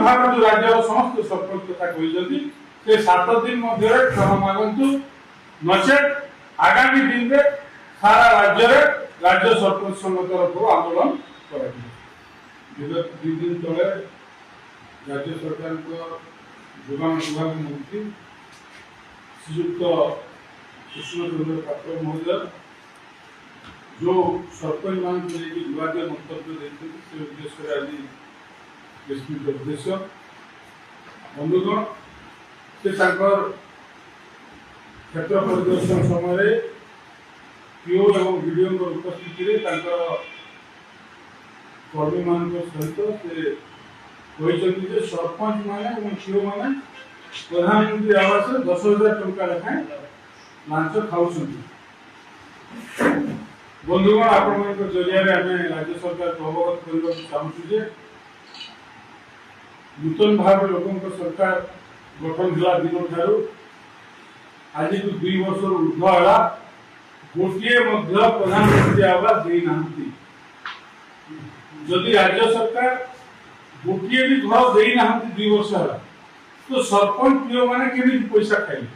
भाव जो राज्य समस्त सरपंच कथा कहते से 7 दिन मध्य क्षमा मागंतु नचेत आगामी दिन में सारा राज्य राज्य सरपंच संघ तरफ आंदोलन कर विगत 2 दिन तले राज्य सरकार जोगान विभाग मंत्री श्रीयुक्त कृष्णचंद्र पात्र महोदय जो सरपंच मान विवाद मंतव्य देते से उद्देश्य आज विस्तृत उद्देश्य बंधुगण से क्षेत्र परिदर्शन समय पीओ एवं वीडियो उपस्थिति कर्मी मान सहित से कहते सरपंच माने पीओ माने प्रधानमंत्री आवास 10,000 टंका लेखाएं लांच खाऊँ। बंधुगण आपण जरिया राज्य सरकार को अवगत करने चाहूँ नूतन भाव लोक सरकार गठन होला दिन ठारू आज को 2 वर्ष ऊर्ध है गोटे प्रधानमंत्री आवास देना जदि राज्य सरकार गोटे भी घर देना 2 वर्ष है तो सरपंच पीओ मैंने केमी पैसा खाइले